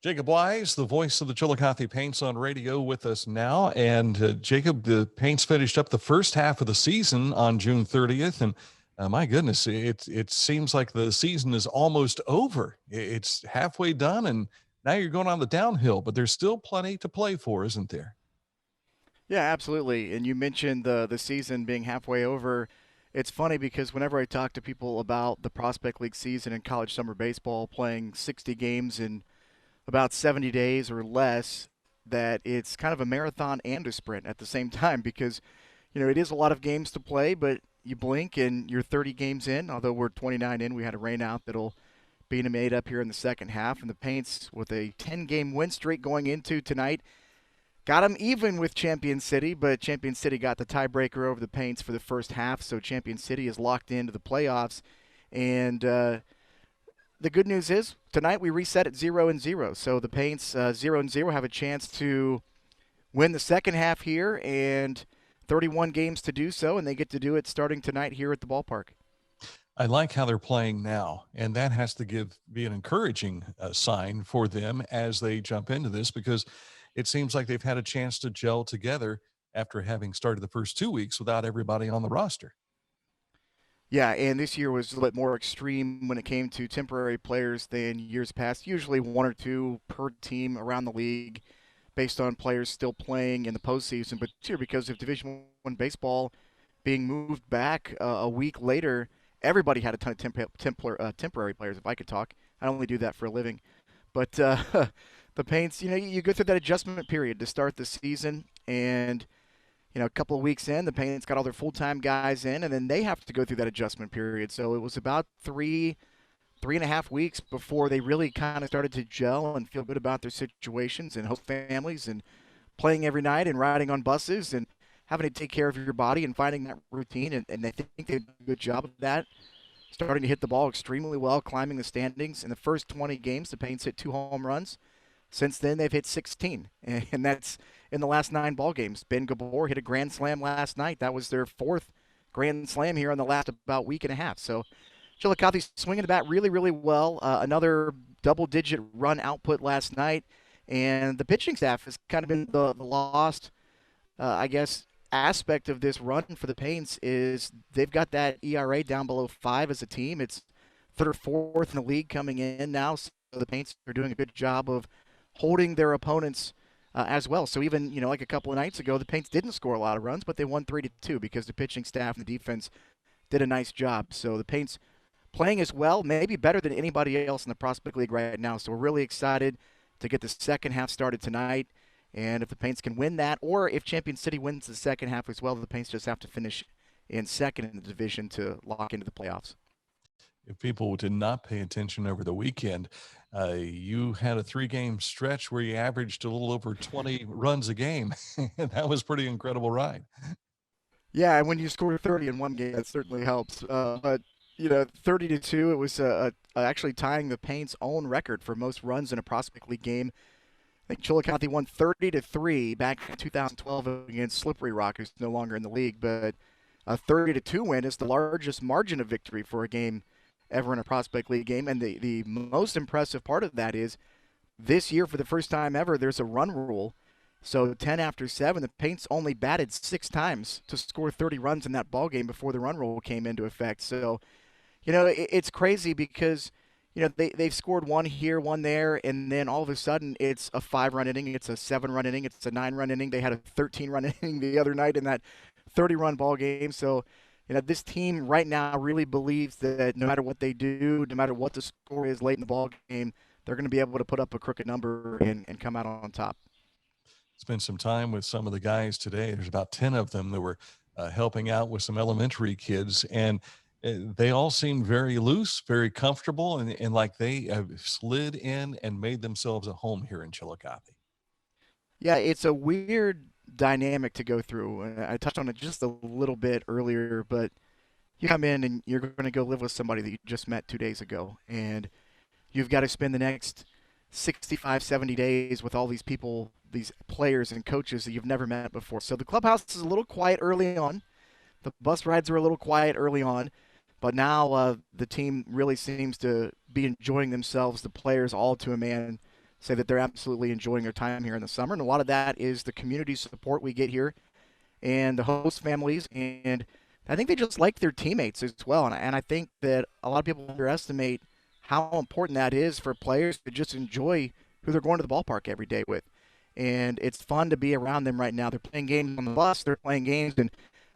Jacob Wise, the voice of the Chillicothe Paints on radio with us now. And Jacob, the Paints finished up the first half of the season on June 30th. And my goodness, it seems like the season is almost over. It's halfway done, and now you're going on the downhill, but there's still plenty to play for, isn't there? Yeah, absolutely. And you mentioned the season being halfway over. It's funny because whenever I talk to people about the Prospect League season in college summer baseball, playing 60 games in about 70 days or less, that it's kind of a marathon and a sprint at the same time because, it is a lot of games to play, but you blink and you're 30 games in. Although we're 29 in, we had a rain out that'll be made up here in the second half. And the Paints, with a 10-game win streak going into tonight, got them even with Champion City, but Champion City got the tiebreaker over the Paints for the first half, so Champion City is locked into the playoffs. And the good news is tonight we reset at 0-0, so the Paints 0-0 have a chance to win the second half here, and 31 games to do so, and they get to do it starting tonight here at the ballpark. I like how they're playing now, and that has to be an encouraging sign for them as they jump into this, because it seems like they've had a chance to gel together after having started the first 2 weeks without everybody on the roster. Yeah, and this year was a little bit more extreme when it came to temporary players than years past. Usually one or two per team around the league based on players still playing in the postseason. But this year, because of Division One baseball being moved back a week later, everybody had a ton of temporary players, if I could talk. I only do that for a living. But the Paints, you go through that adjustment period to start the season, and a couple of weeks in, the Paints got all their full-time guys in, and then they have to go through that adjustment period. So it was about three and a half weeks before they really kind of started to gel and feel good about their situations and host families and playing every night and riding on buses and having to take care of your body and finding that routine. And I think they did a good job of that, starting to hit the ball extremely well, climbing the standings. In the first 20 games, the Paints hit 2 home runs. Since then, they've hit 16, and that's in the last 9 ball games. Ben Gabor hit a grand slam last night. That was their 4th grand slam here in the last about week and a half. So Chillicothe swinging the bat really, really well. Another double-digit run output last night, and the pitching staff has kind of been the lost, I guess, aspect of this run for the Paints is they've got that ERA down below 5 as a team. It's third or fourth in the league coming in now, so the Paints are doing a good job of holding their opponents as well. So even, like a couple of nights ago, the Paints didn't score a lot of runs, but they won 3-2 because the pitching staff and the defense did a nice job. So the Paints playing as well, maybe better than anybody else in the Prospect League right now. So we're really excited to get the second half started tonight. And if the Paints can win that, or if Champion City wins the second half as well, the Paints just have to finish in second in the division to lock into the playoffs. If people did not pay attention over the weekend, you had a 3-game stretch where you averaged a little over 20 runs a game. And that was pretty incredible ride. Yeah, and when you score 30 in one game, that certainly helps. But 30-2, it was actually tying the Paints' own record for most runs in a Prospect League game. I think Chillicothe won 30-3 back in 2012 against Slippery Rock, who's no longer in the league. But a 30-2 win is the largest margin of victory for a game ever in a Prospect League game. And the most impressive part of that is this year, for the first time ever, there's a run rule. So 10 after 7, the Paints only batted 6 times to score 30 runs in that ball game before the run rule came into effect. So, it's crazy because, they've scored one here, one there, and then all of a sudden it's a 5-run inning, it's a 7-run inning, it's a 9-run inning. They had a 13-run inning the other night in that 30-run ball game. So, this team right now really believes that no matter what they do, no matter what the score is late in the ball game, they're going to be able to put up a crooked number and come out on top. Spent some time with some of the guys today. There's about 10 of them that were helping out with some elementary kids, and they all seemed very loose, very comfortable, and like they have slid in and made themselves at home here in Chillicothe. Yeah, it's a weird dynamic to go through. I touched on it just a little bit earlier, but you come in and you're going to go live with somebody that you just met 2 days ago, and you've got to spend the next 65, 70 days with all these people, these players and coaches that you've never met before. So the clubhouse is a little quiet early on. The bus rides are a little quiet early on. But now the team really seems to be enjoying themselves, the players all to a man, say that they're absolutely enjoying their time here in the summer. And a lot of that is the community support we get here and the host families. And I think they just like their teammates as well. And I think that a lot of people underestimate how important that is for players to just enjoy who they're going to the ballpark every day with. And it's fun to be around them right now. They're playing games on the bus. They're playing games, and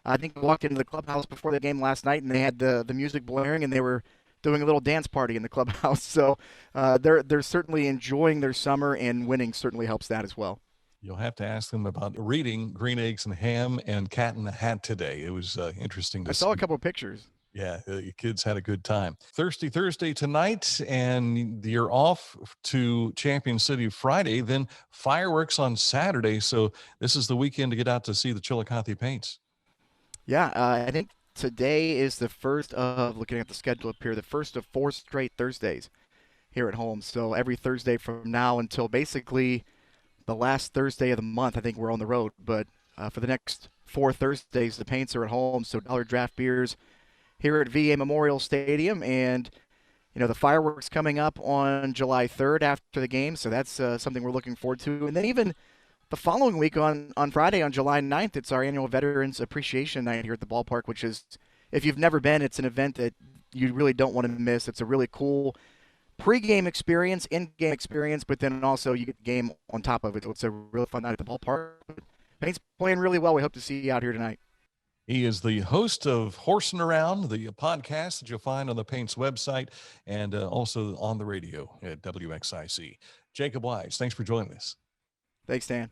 I think I walked into the clubhouse before the game last night, and they had the music blaring, and they were doing a little dance party in the clubhouse. So they're certainly enjoying their summer, and winning certainly helps that as well. You'll have to ask them about reading Green Eggs and Ham and Cat in the Hat today. It was interesting I to saw a see. couple of pictures. Yeah, the kids had a good time. Thirsty Thursday tonight, and you're off to Champion City Friday, then fireworks on Saturday. So this is the weekend to get out to see the Chillicothe Paints. Yeah, I think today is the first of, looking at the schedule up here, the first of 4 straight Thursdays here at home. So every Thursday from now until basically the last Thursday of the month, I think we're on the road. But for the next 4 Thursdays, the Paints are at home. So Dollar Draft Beers here at VA Memorial Stadium. And, the fireworks coming up on July 3rd after the game. So that's something we're looking forward to. And then even the following week on Friday, on July 9th, it's our annual Veterans Appreciation Night here at the ballpark, which is, if you've never been, it's an event that you really don't want to miss. It's a really cool pre-game experience, in-game experience, but then also you get the game on top of it. So it's a really fun night at the ballpark. Paint's playing really well. We hope to see you out here tonight. He is the host of Horsing Around, the podcast that you'll find on the Paints website and also on the radio at WXIC. Jacob Wise, thanks for joining us. Thanks, Dan.